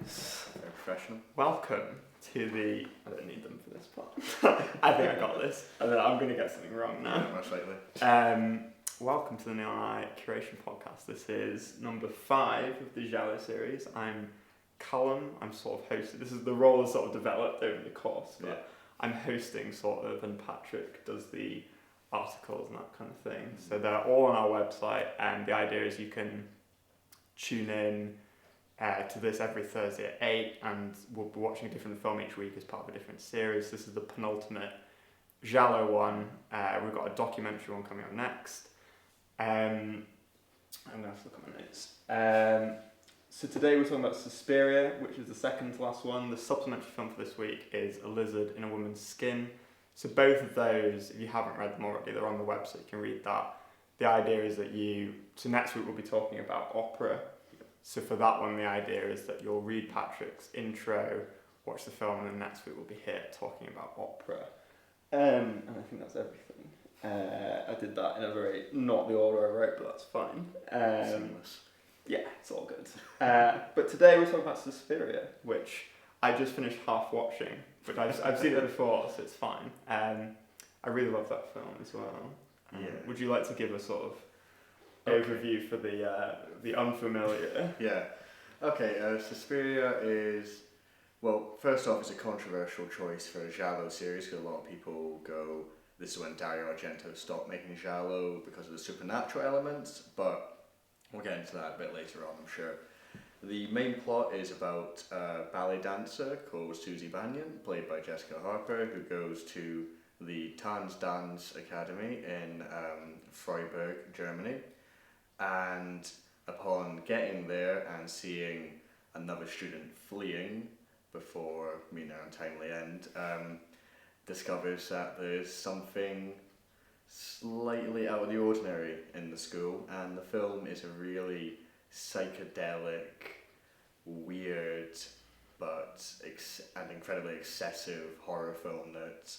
Nice. Very professional. Welcome to the... I don't need them for this part. I think I got this. I'm going to get something wrong now. Yeah, most likely. Welcome to the Neon Eye Curation podcast. This is number 5 of the Giallo series. I'm Calum. I'm sort of hosting. This is the role that's sort of developed over the course. But yeah. I'm hosting sort of, and Patrick does the articles and that kind of thing. So they're all on our website, and the idea is you can tune in to this every Thursday at 8, and we'll be watching a different film each week as part of a different series. This is the penultimate Giallo one. We've got a documentary one coming up next. I'm going to have to look at my notes. So today we're talking about Suspiria, which is the second to last one. The supplementary film for this week is A Lizard in a Woman's Skin. So both of those, if you haven't read them already, they're on the website, you can read that. The idea is that so next week we'll be talking about opera. So for that one, the idea is that you'll read Patrick's intro, watch the film, and then next week we'll be here talking about opera. And I think that's everything. I did that in a very, not the order I wrote, but that's fine. Seamless. Yeah, it's all good. But today we're talking about Suspiria, which I just finished half watching, but I've seen it before, so it's fine. I really love that film as well. Yeah. Would you like to give a sort of overview for the unfamiliar? Yeah. Okay, Suspiria is, well, first off, it's a controversial choice for a Giallo series because a lot of people go, this is when Dario Argento stopped making Giallo because of the supernatural elements, but we'll get into that a bit later on, I'm sure. The main plot is about a ballet dancer called Susie Banyan, played by Jessica Harper, who goes to the Tanzdans Academy in Freiburg, Germany. And upon getting there and seeing another student fleeing before meeting their untimely end, discovers that there's something slightly out of the ordinary in the school, and the film is a really psychedelic, weird, but and incredibly excessive horror film that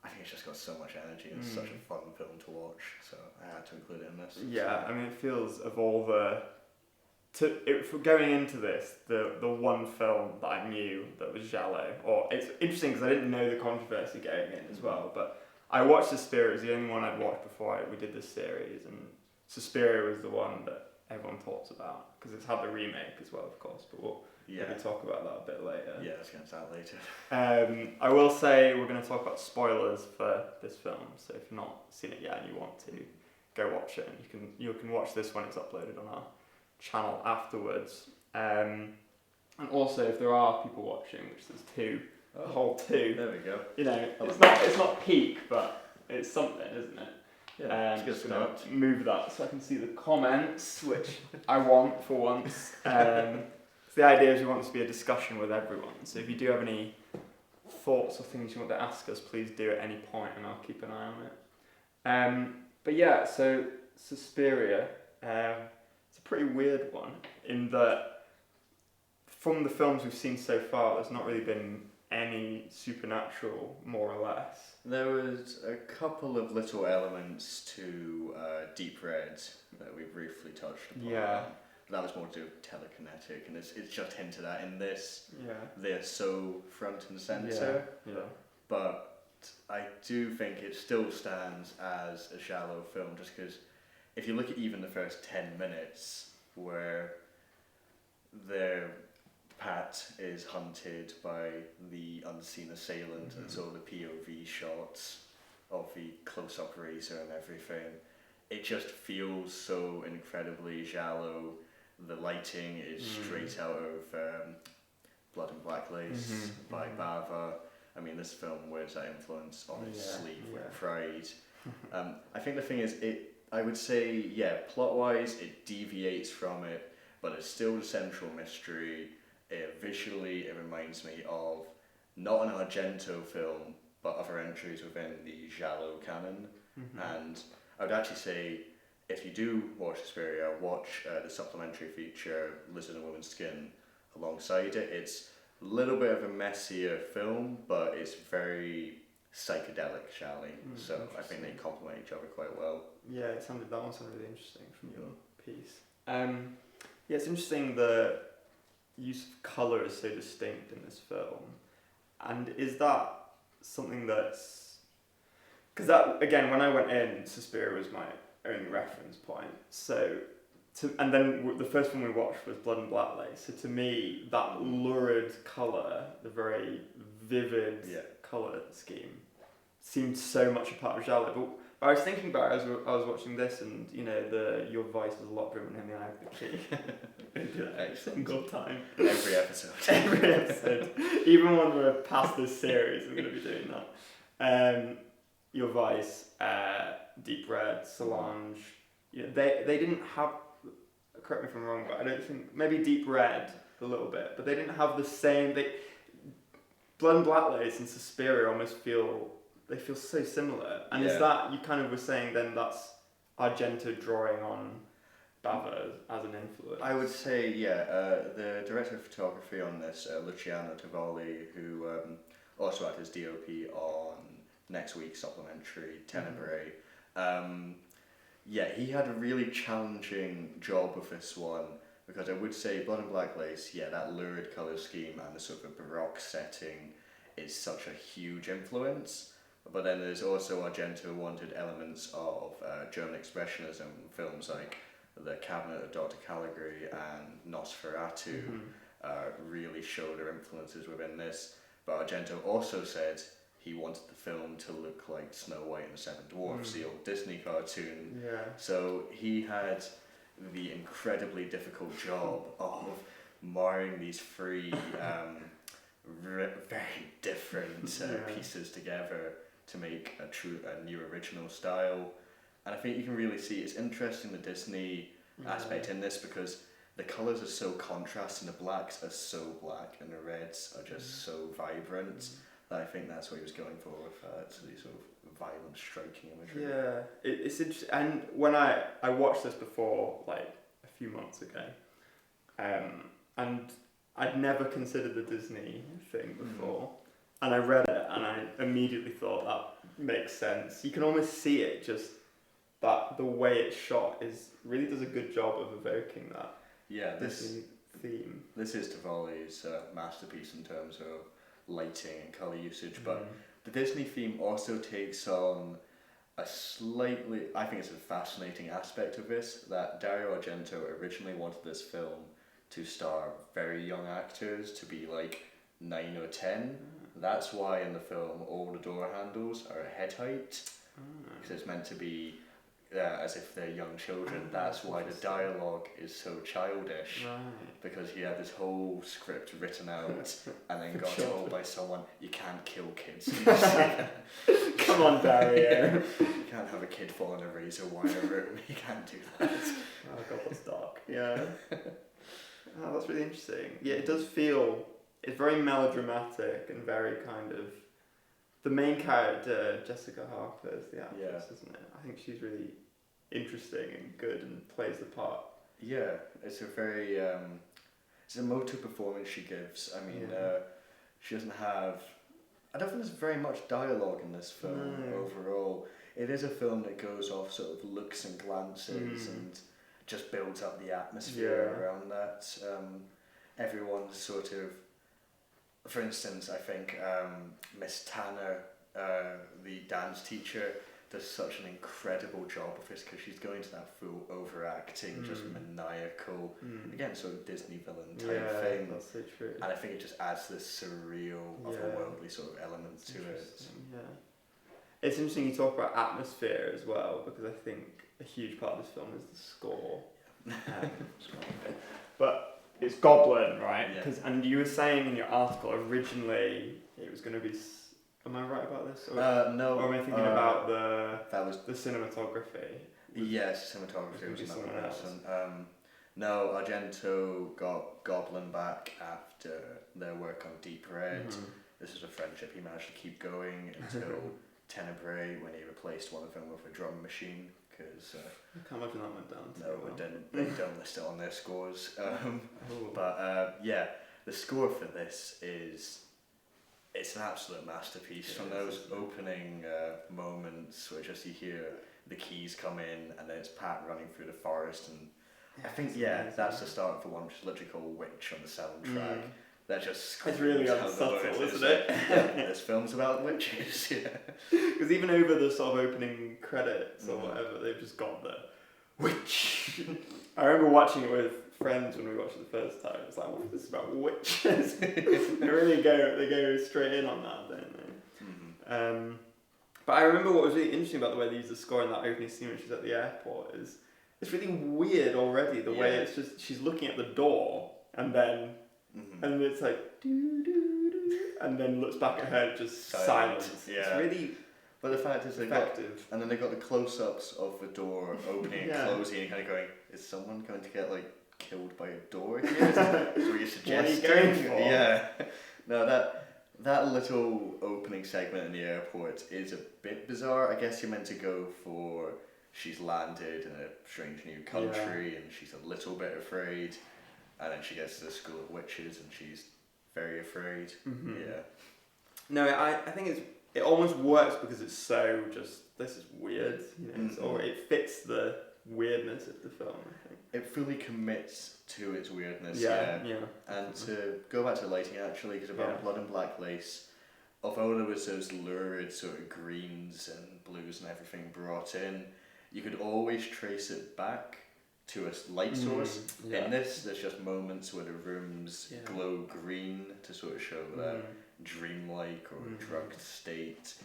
I think it's just got so much energy and it's such a fun film to watch, so I had to include it in this. Yeah, I mean, it feels of all for going into this, the one film that I knew that was Giallo, or it's interesting because I didn't know the controversy going in as well, but I watched Suspiria. It was the only one I'd watched before we did this series, and Suspiria was the one that everyone talks about because it's had the remake as well, of course, but we'll maybe talk about that a bit later. Yeah, let's get into that later. I will say we're going to talk about spoilers for this film, so if you've not seen it yet and you want to, go watch it, and you can watch this when it's uploaded on our channel afterwards. And also, if there are people watching, which there's 2, a whole 2. There we go. You know, it's not peak, but it's something, isn't it? Yeah, it's a good start. Move that so I can see the comments, which I want for once. So the idea is we want this to be a discussion with everyone. So if you do have any thoughts or things you want to ask us, please do at any point, and I'll keep an eye on it. But yeah, so Suspiria, it's a pretty weird one in that from the films we've seen so far, there's not really been any supernatural, more or less. There was a couple of little elements to Deep Red that we briefly touched upon. Yeah. That was more to do with telekinetic, and it's just hinted at in this. Yeah. They're so front and centre. Yeah. But I do think it still stands as a Giallo film, just because if you look at even the first 10 minutes, where Pat is hunted by the unseen assailant, and so the POV shots of the close-up razor and everything, it just feels so incredibly Giallo. The lighting is straight out of Blood and Black Lace by Bava. I mean, this film wears that influence on its sleeve with pride. I think the thing is, I would say, plot-wise, it deviates from it, but it's still the central mystery. Visually, it reminds me of not an Argento film, but other entries within the Giallo canon. And I would actually say, if you do watch Suspiria, watch the supplementary feature, Lizard in a Woman's Skin, alongside it. It's a little bit of a messier film, but it's very psychedelic, so I think they complement each other quite well. Yeah, that one sounded really interesting from your piece. Yeah, it's interesting that use of colour is so distinct in this film, and is that something that's because that again when I went in, Suspiria was my only reference point. So, and then the first one we watched was Blood and Black Lace. So to me, that lurid colour, the very vivid colour scheme, seemed so much a part of Giallo. But I was thinking about it as I was watching this, and your voice is a lot driven in the eye of the key. I do that every single time. Every episode. Every episode. Even when we're past this series, I'm going to be doing that. Your voice, Deep Red, Solange. They didn't have. Correct me if I'm wrong, but I don't think maybe Deep Red a little bit, but they didn't have the same. Blood and Black Lace and Suspiria almost feel so similar. And is that you kind of were saying then that's Argento drawing on Bava as an influence? I would say the director of photography on this, Luciano Tivoli, who also had his DOP on next week's supplementary Tenebrae. He had a really challenging job with this one, because I would say Blood and Black Lace, that lurid colour scheme and the sort of Baroque setting is such a huge influence. But then there's also Argento wanted elements of German Expressionism films like The Cabinet of Dr. Caligari and Nosferatu really show their influences within this. But Argento also said he wanted the film to look like Snow White and the Seven Dwarfs, the old Disney cartoon. Yeah. So he had the incredibly difficult job of marrying these three very different pieces together to make a new original style. And I think you can really see it's interesting the Disney aspect in this, because the colours are so contrasting. The blacks are so black and the reds are just so vibrant. I think that's what he was going for with these sort of violent, striking imagery. Yeah, it's interesting. And when I watched this before, like a few months ago, and I'd never considered the Disney thing before, and I read it, and I immediately thought that makes sense. You can almost see it, just that the way it's shot really does a good job of evoking that Disney theme. This is Tivoli's masterpiece in terms of lighting and colour usage, but the Disney theme also takes on I think it's a fascinating aspect of this, that Dario Argento originally wanted this film to star very young actors, to be like 9 or 10. That's why in the film all the door handles are head height, because it's meant to be as if they're young children. That's why the dialogue is so childish, because he had this whole script written out and then got told by someone, you can't kill kids. Come on, Dario. You can't have a kid fall in a razor wire room. You can't do that. Oh god, that's dark. Yeah. Oh, that's really interesting. Yeah, it does feel, it's very melodramatic and very kind of, the main character, Jessica Harper, is the actress, isn't it? I think she's really interesting and good and plays the part. Yeah, it's a very, it's a motive performance she gives. I mean, she doesn't have, I don't think there's very much dialogue in this film overall. It is a film that goes off sort of looks and glances and just builds up the atmosphere around that. Everyone's sort of, for instance, I think Miss Tanner, the dance teacher, does such an incredible job of this, because she's going to that full overacting, just maniacal, again, sort of Disney villain type thing. That's so true. And I think it just adds this surreal, otherworldly sort of element to it. Yeah. It's interesting you talk about atmosphere as well, because I think a huge part of this film is the score. But it's Goblin, right? Yeah. And you were saying in your article originally it was going to be. Am I right about this? No. Or am I thinking about the cinematography? Yes, cinematography was another person. No, Argento got Goblin back after their work on Deep Red. This is a friendship he managed to keep going until Tenebrae, when he replaced one of them with a drum machine. Because I can't imagine that went down. No, it didn't. They don't list it on their scores. But the score for this it's an absolute masterpiece. From those opening moments where just you hear the keys come in, and then it's Pat running through the forest, and I think that's the start for one, which is literally called Witch on the soundtrack. That just it's really unsubtle, isn't it? This film's about witches, yeah. Because even over the sort of opening credits or whatever, they've just got the witch. I remember watching it with friends when we watched it the first time. It's like, what is this about witches? They really go straight in on that, don't they? But I remember what was really interesting about the way they used the score in that opening scene when she's at the airport is it's really weird already. The way it's just she's looking at the door and then and it's like doo, doo, doo, and then looks back at her and just silence. Yeah. It's really. But the fact is, and then they got the close-ups of the door opening and closing, and kind of going, "Is someone going to get killed by a door here?" So you're suggesting? What are you going for? Yeah. No, that little opening segment in the airport is a bit bizarre. I guess you're meant to go for she's landed in a strange new country and she's a little bit afraid, and then she gets to the school of witches and she's very afraid. Yeah. No, I think it almost works because it's so just this is weird, or it fits the weirdness of the film. I think it fully commits to its weirdness. Yeah. And to go back to the lighting actually, because about Blood and Black Lace, although there was those lurid sort of greens and blues and everything brought in, you could always trace it back to a light source. In this, there's just moments where the rooms glow green to sort of show that dreamlike or drugged state,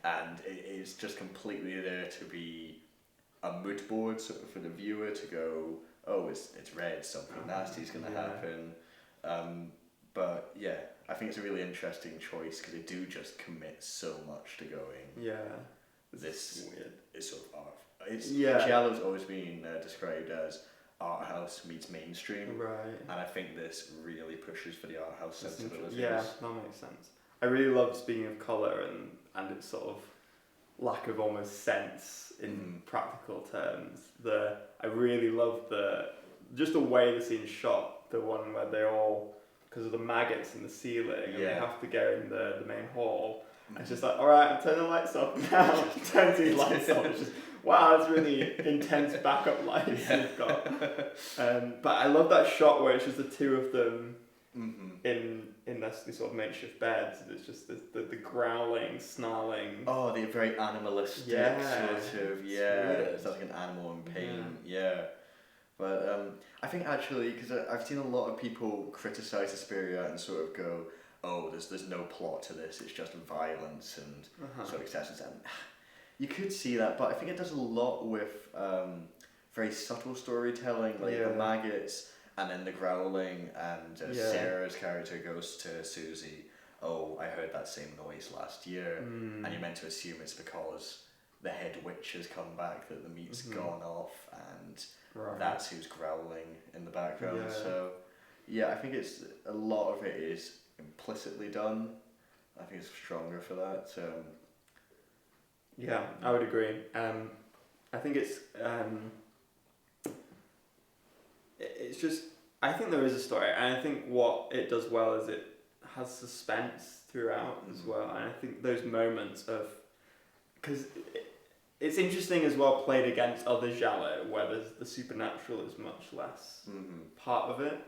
and it's just completely there to be a mood board sort of for the viewer to go, oh, it's red, something nasty's going to happen. But yeah, I think it's a really interesting choice because they do just commit so much to going. Yeah, this weird. Is sort of art. Giallo's always been described as art house meets mainstream, right? And I think this really pushes for the art house sensibilities. Yeah, that makes sense. I really love, speaking of colour and its sort of lack of almost sense in practical terms. I really love just the way the scene's shot. The one where they all, because of the maggots in the ceiling, and they have to go in the main hall. It's just like, all right, I'm turning the lights off now. Turn these lights off. It's just, wow, it's really intense backup lights you've got. But I love that shot where it's just the two of them in these sort of makeshift beds. And it's just the growling, snarling. Oh, the very animalistic sort of, it's like an animal in pain. Yeah. But I think actually, because I've seen a lot of people criticise Suspiria and sort of go, oh, there's no plot to this, it's just violence and sort of excesses. And you could see that, but I think it does a lot with very subtle storytelling, the maggots and then the growling, and Sarah's character goes to Susie, oh, I heard that same noise last year, and you're meant to assume it's because the head witch has come back, that the meat's gone off, and that's who's growling in the background. So I think it's a lot of it is implicitly done. I think it's stronger for that. Yeah, I would agree. I think it's just, I think there is a story, and I think what it does well is it has suspense throughout as well, and I think those moments of, because it's interesting as well played against other Giallo where the supernatural is much less part of it,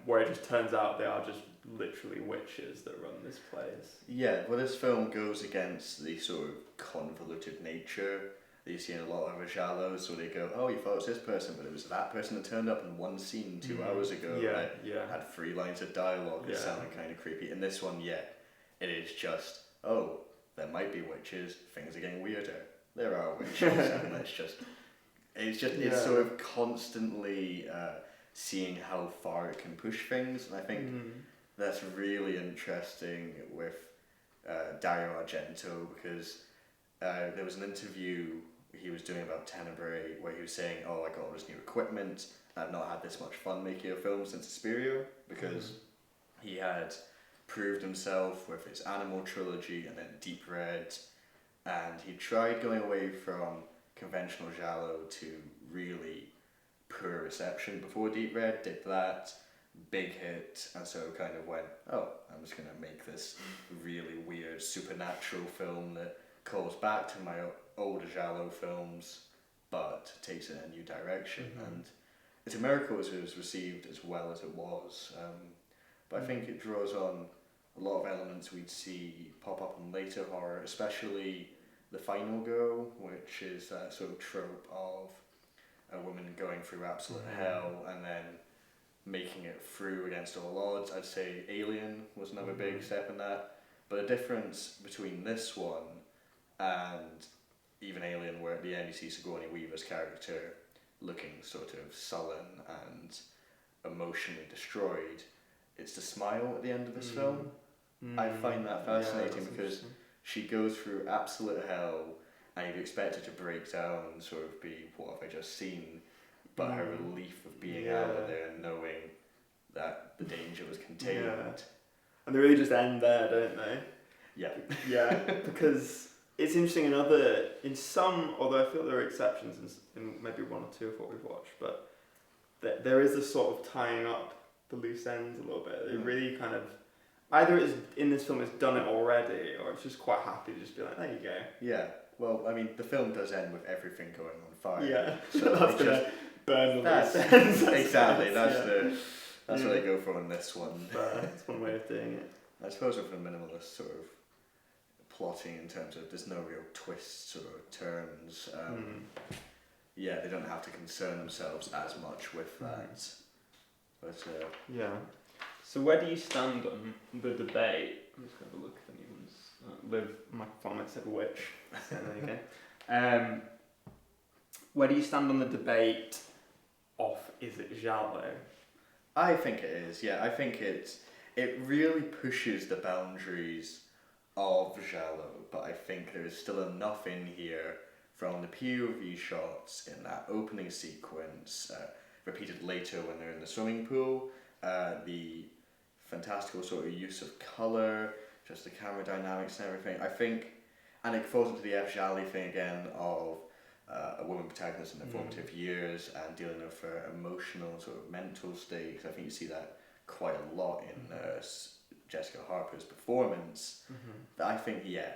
where it just turns out they are just literally witches that run this place. Yeah, well, this film goes against the sort of convoluted nature that you see in a lot of Giallos, where they go, oh, you thought it was this person, but it was that person that turned up in one scene 2 hours ago that had 3 lines of dialogue that sounded kind of creepy. In this one, it is just, oh, there might be witches, things are getting weirder. There are witches, and it's sort of constantly seeing how far it can push things, and I think that's really interesting with Dario Argento, because there was an interview he was doing about Tenebrae where he was saying, oh, I got all this new equipment, and I've not had this much fun making a film since Suspiria, because he had proved himself with his Animal trilogy and then Deep Red, and he tried going away from conventional Giallo to really poor reception before Deep Red, did that, big hit, and so kind of went, oh, I'm just going to make this really weird supernatural film that calls back to my older Giallo films, but takes it in a new direction. And it's a miracle as it was received as well as it was. But I think it draws on a lot of elements we'd see pop up in later horror, especially the final girl, which is that sort of trope of a woman going through absolute hell and then making it through against all odds. I'd say Alien was another big step in that. But the difference between this one and even Alien, where at the end you see Sigourney Weaver's character looking sort of sullen and emotionally destroyed, it's the smile at the end of this film. I find that fascinating because she goes through absolute hell and you'd expect her to break down and sort of be, what have I just seen? But her relief of being out of there and knowing that the danger was contained. Yeah. And they really just end there, don't they? Yeah. Yeah, because it's interesting in some, although I feel there are exceptions in maybe one or two of what we've watched, but there is a sort of tying up the loose ends a little bit. It really kind of, either it's in this film it's done it already, or it's just quite happy to just be like, there you go. Yeah. Well, I mean, the film does end with everything going on fire. Yeah. So That's going to burn the loose ends. Exactly. That's what they go for in this one. That's one way of doing it. I suppose with a minimalist sort of plotting in terms of there's no real twists or turns. Yeah, they don't have to concern themselves as much with that. But yeah. So where do you stand on the debate? I'm just going to have a look if anyone's Liv microphone might say which. So there you go. Where do you stand on the debate of is it Giallo? I think it is. Yeah, I think it really pushes the boundaries of Giallo, but I think there is still enough in here from the POV shots in that opening sequence, repeated later when they're in the swimming pool, the fantastical sort of use of colour, just the camera dynamics and everything. I think, and it falls into the F. Gialli thing again of a woman protagonist in their formative years and dealing with her emotional sort of mental state. I think you see that quite a lot in Jessica Harper's performance. That I think, yeah,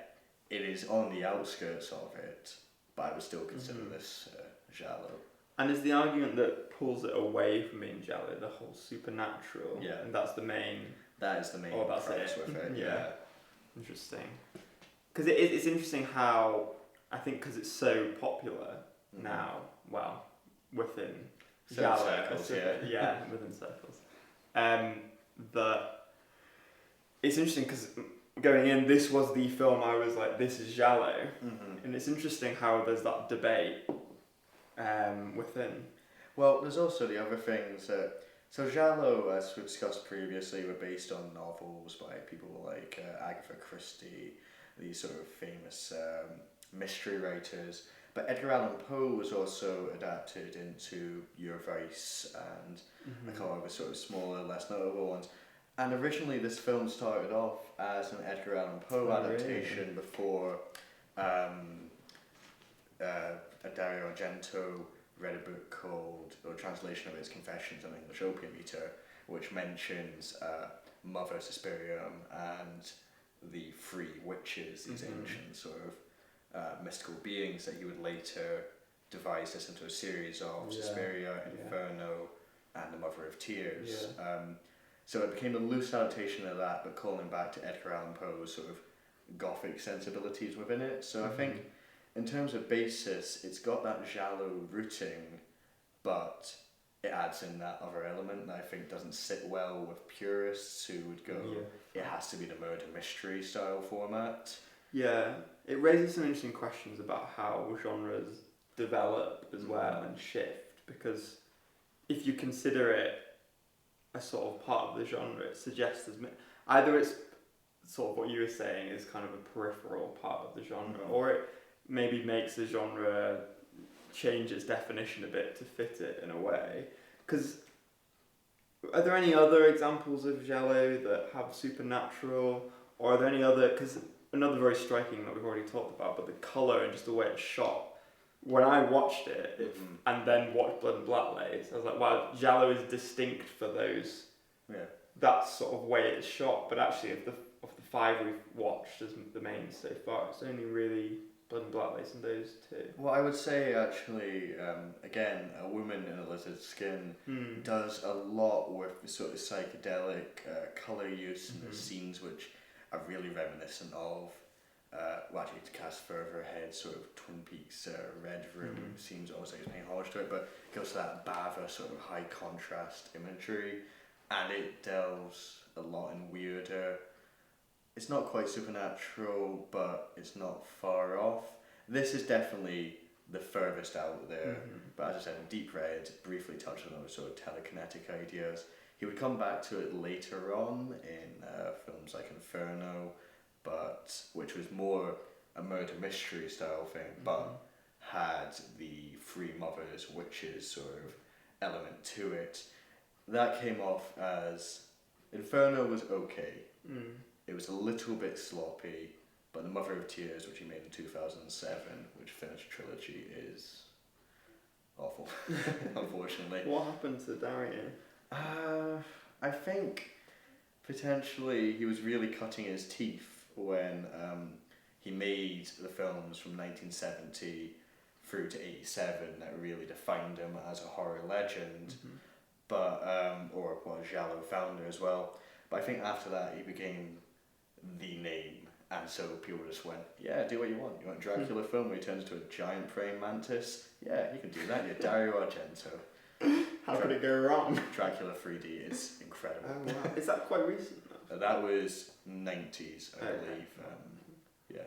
it is on the outskirts of it, but I would still consider this Giallo. And is the argument that pulls it away from being Giallo the whole supernatural? Yeah. And that's the main... That is the main that's crux it. with it, Yeah. Interesting. Because it's interesting how, I think because it's so popular now, well, within Certain Giallo, circles, within circles, that it's interesting because going in, this was the film I was like, this is Giallo, and it's interesting how there's that debate within. Well, there's also the other things that... So Giallo, as we discussed previously, were based on novels by people like Agatha Christie, these sort of famous mystery writers. But Edgar Allan Poe was also adapted into Your Vice and a couple of sort of smaller, less notable ones. And originally this film started off as an Edgar Allan Poe adaptation before Dario Argento read a book called, or a translation of his Confessions on English Opium Eater, which mentions Mother Suspiria and the three witches, these ancient sort of mystical beings that he would later devise this into a series of Suspiria, Inferno, and the Mother of Tears. So it became a loose adaptation of that, but calling back to Edgar Allan Poe's sort of gothic sensibilities within it. So I think in terms of basis, it's got that Giallo rooting, but it adds in that other element that I think doesn't sit well with purists who would go, it has to be the murder mystery style format. Yeah, it raises some interesting questions about how genres develop as well and shift, because if you consider it a sort of part of the genre, it suggests either it's sort of what you were saying is kind of a peripheral part of the genre, or it maybe makes the genre change its definition a bit to fit it in a way. Because are there any other examples of Giallo that have supernatural, or are there any other, because another very striking that we've already talked about, but the colour and just the way it's shot. When I watched it, and then watched Blood and Blacklegs, I was like, wow, Giallo is distinct for those, that sort of way it's shot, but actually of the five we've watched as the main so far, it's only really blood and blackface in those two. Well, I would say actually, again, a woman in a lizard skin does a lot with the sort of psychedelic colour use in the scenes, which are really reminiscent of, well, actually to cast further ahead, sort of Twin Peaks Red Room seems almost like it's paying homage to it, but it goes to that Bava sort of high contrast imagery, and it delves a lot in weirder. It's not quite supernatural, but it's not far off. This is definitely the furthest out there. But as I said, in Deep Red, briefly touched on those sort of telekinetic ideas. He would come back to it later on in films like Inferno, but which was more a murder mystery style thing, but had the three mothers, witches sort of element to it. That came off as Inferno was okay. It was a little bit sloppy, but The Mother of Tears, which he made in 2007, which finished a trilogy, is awful, unfortunately. What happened to Dario? I think potentially he was really cutting his teeth when he made the films from 1970 through to 87 that really defined him as a horror legend, but or well, Giallo founder as well. But I think after that he became the name, and so people just went, yeah, do what you want. You want Dracula film where he turns into a giant praying mantis? Yeah, you can do that. You're Dario Argento. How could it go wrong? Dracula 3D is incredible. Oh wow! Is that quite recent though? That was 90s, I believe. Yeah.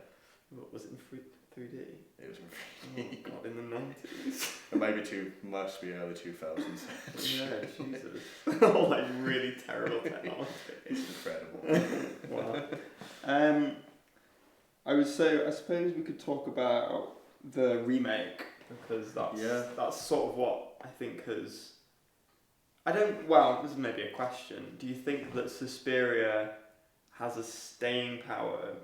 What was it in 3D? It was in 3D. Oh god, in the 90s. It might be must be early 2000s. Yeah, Jesus. All like really terrible technology. It's incredible. Wow. I suppose we could talk about the remake, because that's sort of what I think has. This is maybe a question. Do you think that Suspiria has a staying power?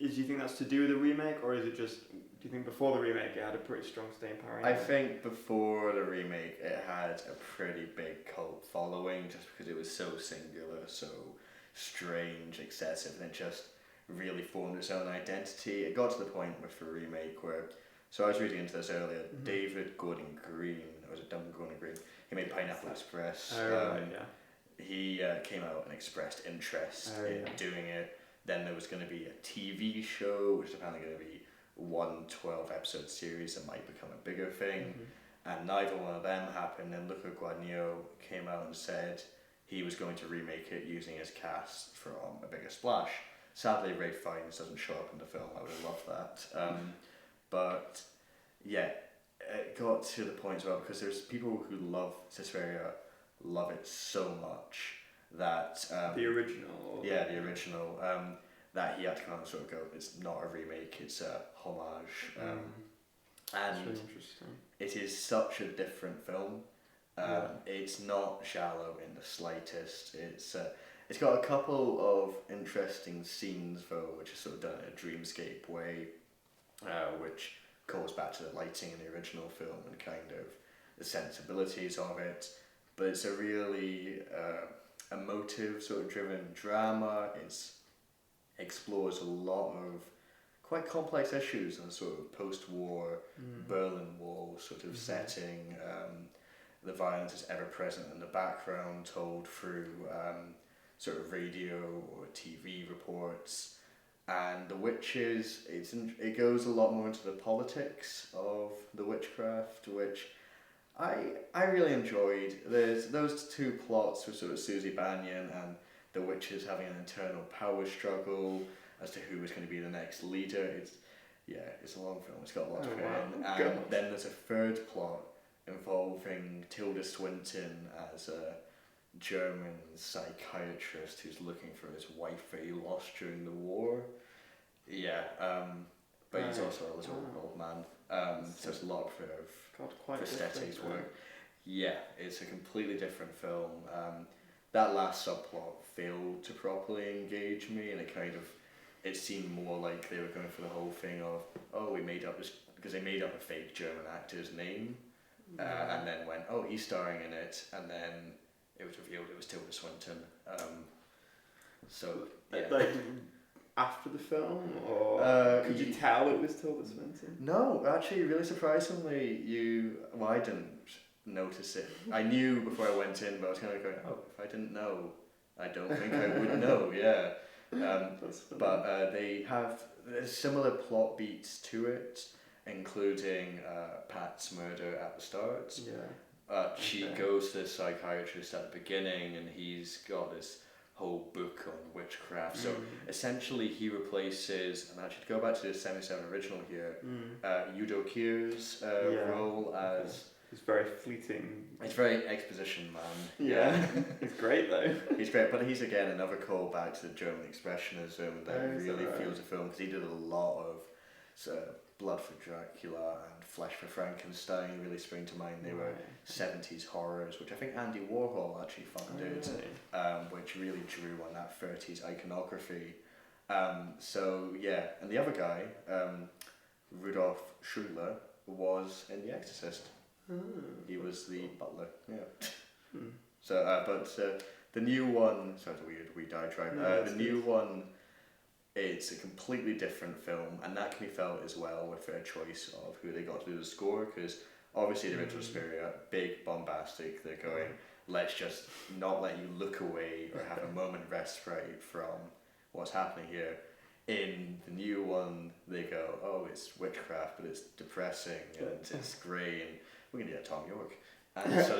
Do you think that's to do with the remake, or is it just? Do you think before the remake it had a pretty strong staying power? I think before the remake it had a pretty big cult following, just because it was so singular, so strange, excessive, and it just really formed its own identity. It got to the point with the remake where, so I was reading into this earlier, David Gordon Green, or was it Duncan Gordon Green? He made Pineapple Express. He came out and expressed interest in doing it. Then there was going to be a TV show, which is apparently going to be one 12-episode series that might become a bigger thing. And neither one of them happened. Then Luca Guadagnino came out and said he was going to remake it using his cast from A Bigger Splash. Sadly, Ralph Fiennes doesn't show up in the film. I would have loved that. But yeah, it got to the point as well, because there's people who love Suspiria, love it so much that the original. Yeah, the original. That he had to come out and sort of go, it's not a remake, it's a homage. And really interesting. It is such a different film. It's not shallow in the slightest. It's got a couple of interesting scenes though, which is sort of done in a dreamscape way, which calls back to the lighting in the original film and kind of the sensibilities of it. But it's a really emotive, sort of driven drama. It explores a lot of quite complex issues in a sort of post-war Berlin Wall sort of setting. The violence is ever present in the background, told through sort of radio or TV reports. And the witches, it goes a lot more into the politics of the witchcraft, which I really enjoyed. There's those two plots with sort of Susie Banyan and the witches having an internal power struggle as to who was going to be the next leader. It's a long film. It's got a lot to fit in. And then there's a third plot involving Tilda Swinton as a German psychiatrist who's looking for his wife that he lost during the war. But he's also a little old man. So it's a lot of prosthetics work. Yeah, it's a completely different film. That last subplot failed to properly engage me, and it seemed more like they were going for the whole thing of, we made up this, because they made up a fake German actor's name, and then went, he's starring in it, and then it was revealed it was Tilda Swinton. after the film, or could you tell it was Tilda Swinton? No, actually, really surprisingly, I didn't notice it. I knew before I went in, but I was kind of going, oh, if I didn't know, I don't think I would know, yeah. But they have similar plot beats to it, including Pat's murder at the start. Yeah. She goes to the psychiatrist at the beginning, and he's got this whole book on witchcraft. So essentially, he replaces, and actually to go back to the 77 original here, Udo Kier's role as. It's very fleeting. It's very exposition man. Yeah. He's great though. He's great, but he's again another callback to the German expressionism that really feels the film, because he did a lot of Blood for Dracula and Flesh for Frankenstein really spring to mind. They were 70s horrors, which I think Andy Warhol actually funded, which really drew on that 30s iconography. So yeah, and the other guy, Rudolf Schuyler, was in The Exorcist. He was the butler. Yeah. So, but the new one sounds weird. We diatribe. The new one, it's a completely different film, and that can be felt as well with their choice of who they got to do the score. Because obviously the original Suspiria, big, bombastic. They're going, let's just not let you look away or have a moment respite from what's happening here. In the new one, they go, oh, it's witchcraft, but it's depressing and it's grey, and we're going to get Tom York. And so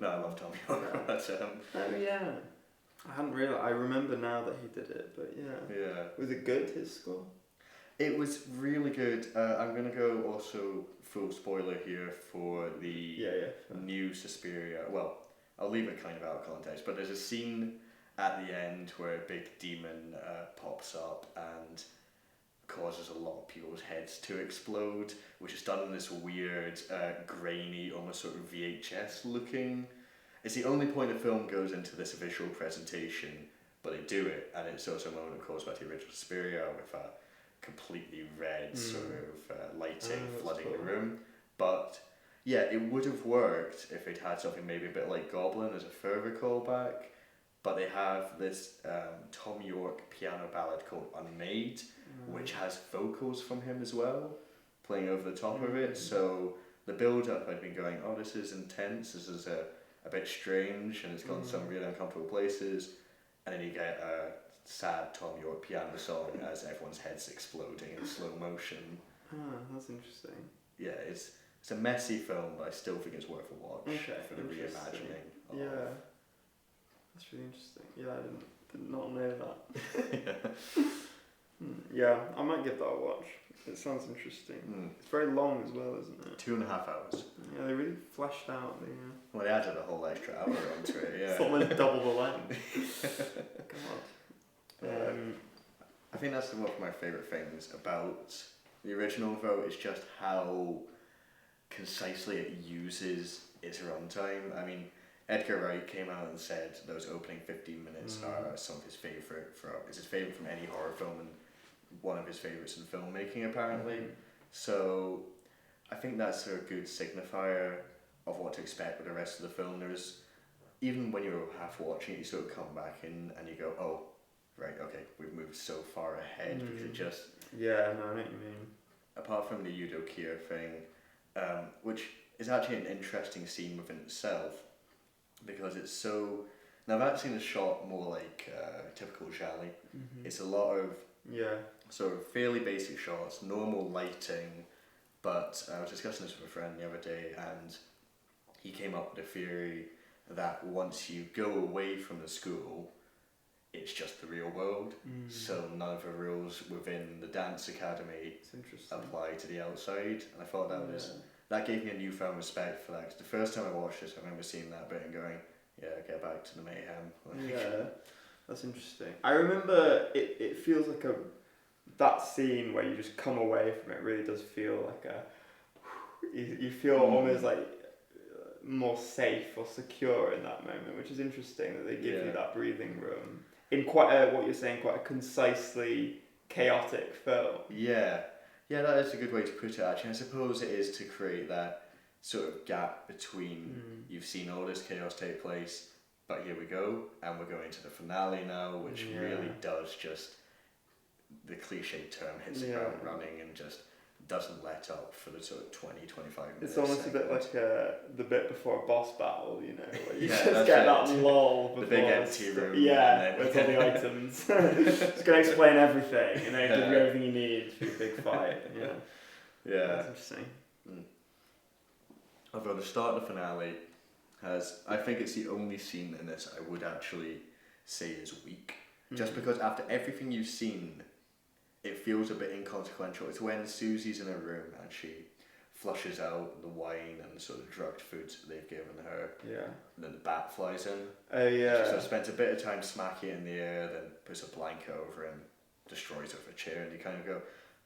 no, I love Tom York. But, oh yeah, I hadn't realised. I remember now that he did it, but yeah. Was it good, his score? It was really good. I'm going to go also full spoiler here for the new Suspiria. Well, I'll leave it kind of out of context, but there's a scene at the end where a big demon pops up and causes a lot of people's heads to explode, which is done in this weird, grainy, almost sort of VHS looking. It's the only point the film goes into this visual presentation, but they do it, and it's also a moment, of course, about the original Suspiria with a completely red sort of lighting flooding the room. But yeah, it would have worked if they'd had something maybe a bit like Goblin as a further callback. But they have this Tom York piano ballad called Unmade, which has vocals from him as well, playing over the top of it. So the build-up, I'd been going, oh, this is intense, this is a bit strange, and it's gone some really uncomfortable places. And then you get a sad Tom York piano song as everyone's head's exploding in slow motion. That's interesting. Yeah, it's a messy film, but I still think it's worth a watch for the reimagining. That's really interesting. Yeah, I did not know that. Yeah, I might give that a watch. It sounds interesting. It's very long as well, isn't it? 2.5 hours. Yeah, they really fleshed out the... Well, they added a whole extra hour onto it, yeah. It's almost double the length. God. I think that's one of my favourite things about the original, though, is just how concisely it uses its runtime. I mean, Edgar Wright came out and said those opening 15 minutes are some of his favourite it's his favourite from any horror film and one of his favourites in filmmaking apparently. So I think that's a good signifier of what to expect with the rest of the film. There's, even when you're half watching it, you sort of come back in and you go, oh, right, okay, we've moved so far ahead because it just... Yeah, no, I know what you mean. Apart from the Udo Kier thing, which is actually an interesting scene within itself, because it's so... Now that scene is shot more like typical Giallo. It's a lot of sort of fairly basic shots, normal lighting, but I was discussing this with a friend the other day, and he came up with a theory that once you go away from the school, it's just the real world. So none of the rules within the dance academy apply to the outside, and I thought that gave me a newfound respect for that, because the first time I watched this, I remember seeing that bit and going, yeah, get back to the mayhem. Yeah, that's interesting. I remember it feels like that scene where you just come away from it really does feel like you feel almost like more safe or secure in that moment, which is interesting that they give you that breathing room in quite what you're saying, quite a concisely chaotic film. Yeah, that is a good way to put it actually. I suppose it is to create that sort of gap between you've seen all this chaos take place, but here we go, and we're going to the finale now, which really does just the cliche term, hits the ground running and just doesn't let up for the sort of 20-25 minutes. It's almost a bit like the bit before a boss battle, you know, where you Yeah, just get that's that lull before the big empty room. Yeah, with all the items. It's going to explain everything, you know, give you everything you need for your big fight. Yeah. Yeah. That's interesting. Although the start of the finale has, I think it's the only scene in this I would actually say is weak. Just because after everything you've seen, it feels a bit inconsequential. It's when Susie's in her room and she flushes out the wine and sort of drugged foods they've given her. Yeah. And then the bat flies in. Oh yeah. She sort of spends a bit of time smacking it in the air, then puts a blanket over him, destroys it with a chair, and you kind of go,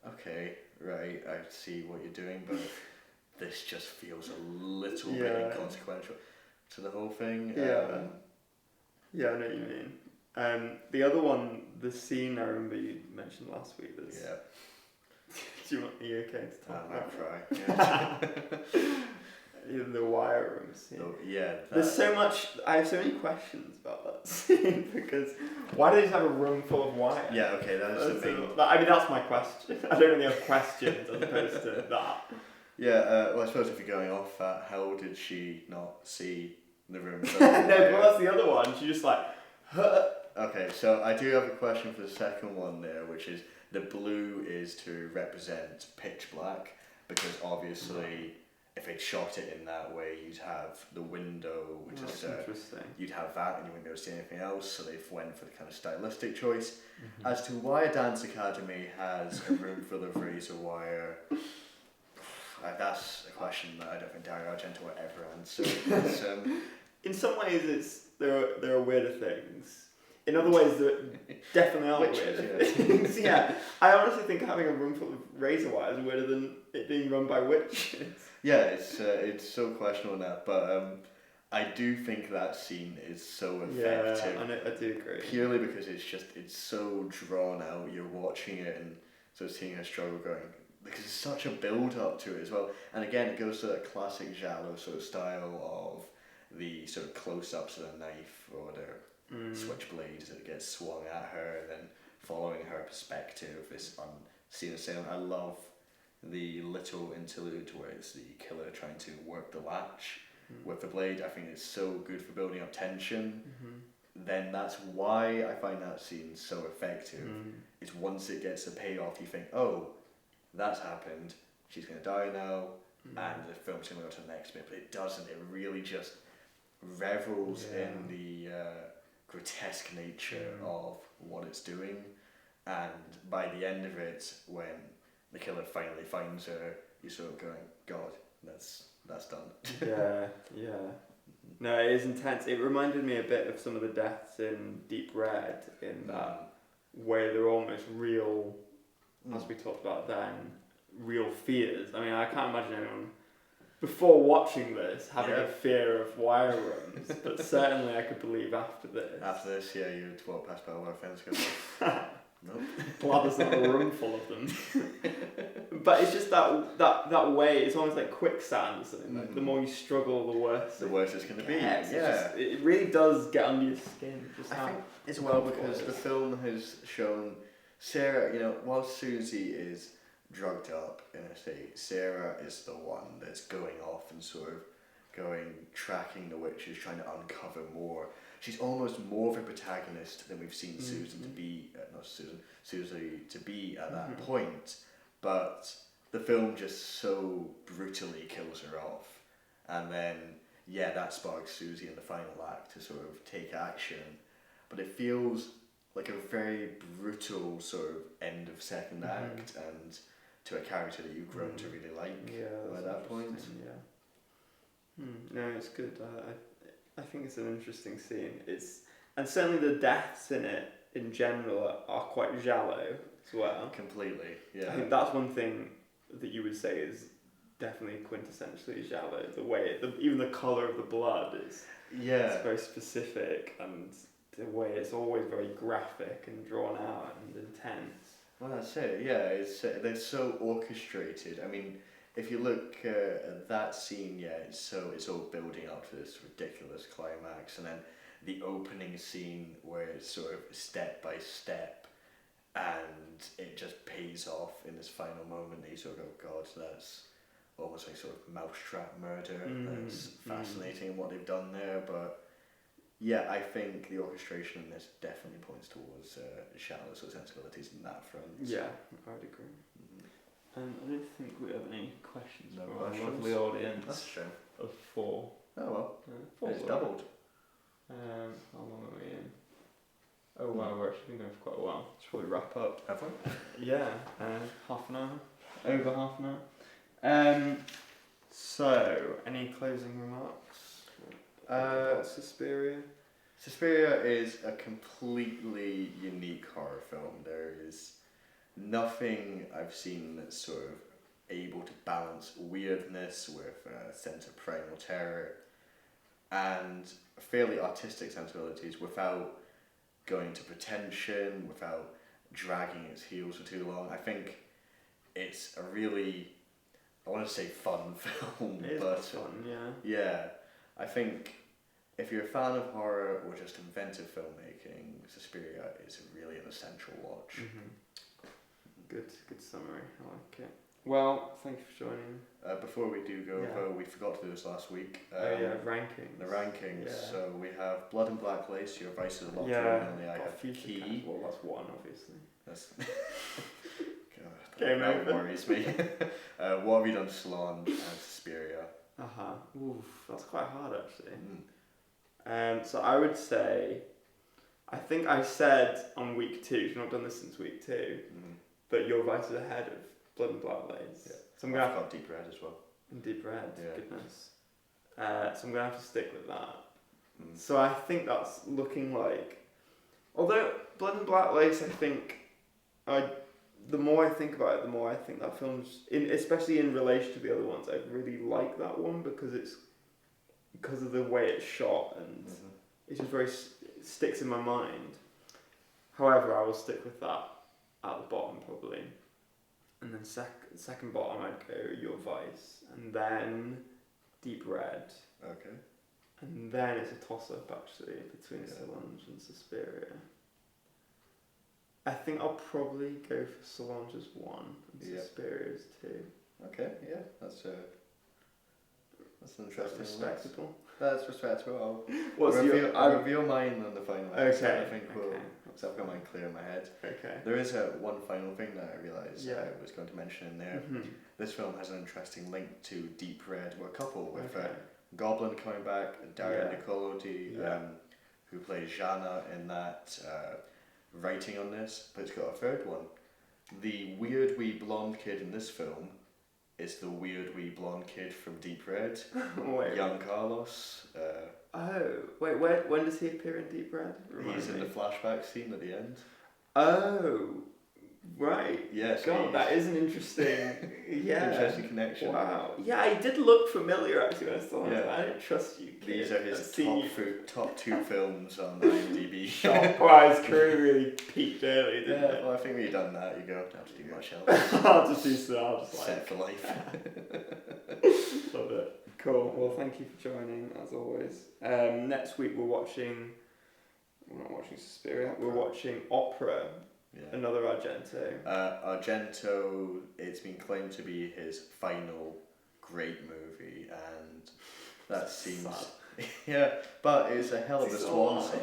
okay, right, I see what you're doing, but this just feels a little bit inconsequential to the whole thing. Yeah. Yeah, I know what you mean. The other one, the scene I remember you mentioned last week. Yeah. Are you okay to talk about? I cry. Yeah. The wire room scene. Oh, yeah. There's so much. I have so many questions about that scene because why do they just have a room full of wire? Yeah. Okay, that is the thing. I mean, that's my question. I don't really have questions as opposed to that. Yeah. Well, I suppose if you're going off that, how did she not see the room? No, but that's the other one. She just like. Okay, so I do have a question for the second one there, which is the blue is to represent pitch black, because obviously if they'd shot it in that way, you'd have the window, which is interesting. You'd have that, and you wouldn't be able to see anything else. So they've went for the kind of stylistic choice. As to why a dance academy has a room full of razor wire, that's a question that I don't think Dario Argento will ever answer. In some ways, there are weirder things. In other ways, there definitely are weirder things. Yeah, I honestly think having a room full of razor wire is weirder than it being run by witches. Yeah, it's so questionable in that, but I do think that scene is so effective. Yeah, I do agree. Purely because it's so drawn out. You're watching it and sort of seeing her struggle going, because it's such a build up to it as well. And again, it goes to that classic Giallo sort of style of the sort of close ups of the knife or the switchblade as it gets swung at her, and then following her perspective is unseen as saying, I love the little interlude where it's the killer trying to work the latch with the blade. I think it's so good for building up tension. Then that's why I find that scene so effective. Is once it gets a payoff, you think, oh, that's happened, she's going to die now, and the film's going to go to the next bit, but it doesn't. It really just revels in the grotesque nature of what it's doing, and by the end of it, when the killer finally finds her, you're sort of going, God, that's done. Yeah. No, it is intense. It reminded me a bit of some of the deaths in Deep Red, in that where they're almost real, as we talked about then, real fears. I mean, I can't imagine anyone before watching this having a fear of wire rooms, but certainly I could believe after this. After this, you'd walk past by a wire fence going, nope. Glad there's not a room full of them. But it's just that way, it's almost like quicksand or something. Like the more you struggle, the worse. The worse it's going to be. It really does get under your skin. Just I think as well because the film has shown Sarah, while Susie is drugged up in a state, Sarah is the one that's going off and sort of tracking the witches, trying to uncover more. She's almost more of a protagonist than we've seen Susie to be at that point. But the film just so brutally kills her off, and then that sparks Susie in the final act to sort of take action. But it feels like a very brutal sort of end of second act, and to a character that you've grown to really like at that point. No, it's good. I think it's an interesting scene. And certainly the deaths in it in general are quite Giallo as well. Completely, yeah. I think that's one thing that you would say is definitely quintessentially Giallo. The way, even the colour of the blood is it's very specific, and the way it's always very graphic and drawn out and intense. Well, that's it. Yeah, they're so orchestrated. I mean, if you look at that scene, it's all building up to this ridiculous climax, and then the opening scene where it's sort of step by step, and it just pays off in this final moment. That you sort of go, God, that's almost like sort of mousetrap murder. That's fascinating what they've done there, but yeah, I think the orchestration in this definitely points towards Giallo sort of sensibilities in that front. Yeah, I would agree. I don't think we have any questions No from questions? our lovely audience That's a shame. of 4. Oh well, Four's it's alright. doubled. How long are we in? Oh wow, we're actually been going for quite a while. Should probably wrap up. Have we? Yeah, half an hour. Over half an hour. So, any closing remarks? About Suspiria? Suspiria is a completely unique horror film. There is nothing I've seen that's sort of able to balance weirdness with a sense of primal terror and fairly artistic sensibilities without going to pretension, without dragging its heels for too long. I think it's a really, I want to say fun film, It is but fun, yeah. yeah, I think if you're a fan of horror or just inventive filmmaking, Suspiria is really an essential watch. Good summary. I like it. Well, thank you for joining. Before we do go, Yeah. though, we forgot to do this last week. Rankings. The rankings. Yeah. So we have Blood and Black Lace, your Vice is Locked Yeah, Room, only I got a have few Key. to count. Well, that's one, obviously. That's Game that over. worries me. What Have You Done, Salon, and Suspiria. Oof, that's quite hard actually. Mm. So I would say, I think I said on week 2, you've not done this since week 2, that your Vice is ahead of Blood and Black Lace. Yeah. So I'm gonna I've have got Deep Red as well. Deep Red, Yeah. goodness. So I'm gonna have to stick with that. Mm. So I think that's looking like, although Blood and Black Lace, I think, the more I think about it, the more I think that film's, especially in relation to the other ones, I really like that one because of the way it's shot and it's just it sticks in my mind. However, I will stick with that at the bottom probably, and then second bottom I'd go Your Vice, and then Deep Red. Okay. And then it's a toss-up actually between Solange and Suspiria. I think I'll probably go for Solange as 1 and Suspiria as 2. Okay, yeah, that's an interesting Respectable. That's respectable. I'll reveal mine on the final Okay. episode. I think Okay. so I've got mine clear in my head. Okay. There is one final thing that I realised Yeah. I was going to mention in there. This film has an interesting link to Deep Red. We're a couple with Goblin coming back, Daria Nicolodi, who plays Jana in that, writing on this, but it's got a third one. The weird wee blonde kid in this film is the weird wee blonde kid from Deep Red, young Carlos. Wait, when does he appear in Deep Red? He's in the flashback scene at the end. Oh, right. Yes. God, that is an interesting, interesting connection. Wow. Yeah, I did look familiar actually when I saw it. I don't trust you, kid. These are his top 2 films on IMDb. Wow, his career really peaked early, didn't it? Well, I think when you've done that, you go, don't have to do much else. I'll just do so. I'll just Set for life. Love it. Cool. Well, thank you for joining as always. Next week we're not watching Suspiria. We're watching Opera. Another Argento. Argento, it's been claimed to be his final great movie, and that seems sad. But it's a hell of a swan song.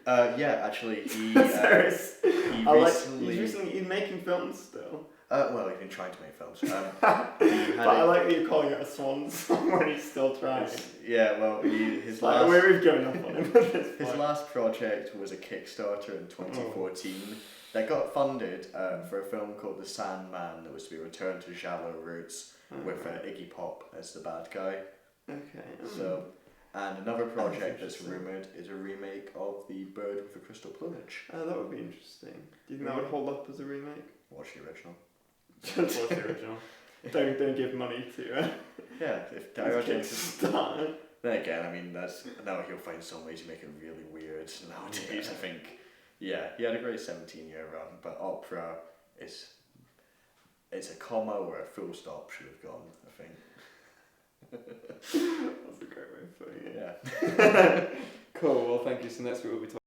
Actually, he he's making films still. Well, he's been trying to make films. But I like that you're calling it a swan song when he's still trying. His last. We've given up on him. His last project was a Kickstarter in 2014 that got funded for a film called The Sandman that was to be returned to Giallo roots with Iggy Pop as the bad guy. Okay. And another project that's rumoured is a remake of The Bird with the Crystal Plumage. Oh, that would be interesting. Do you think that would hold up as a remake? Watch the original. Watch the original. Don't give money to if Argento. Then again, I mean, now he'll find some way to make it really weird nowadays. I think, he had a great 17-year run, but Opera it's a comma where a full stop should have gone, I think. That's a great way of putting it. Cool, well thank you. So next week we'll be talking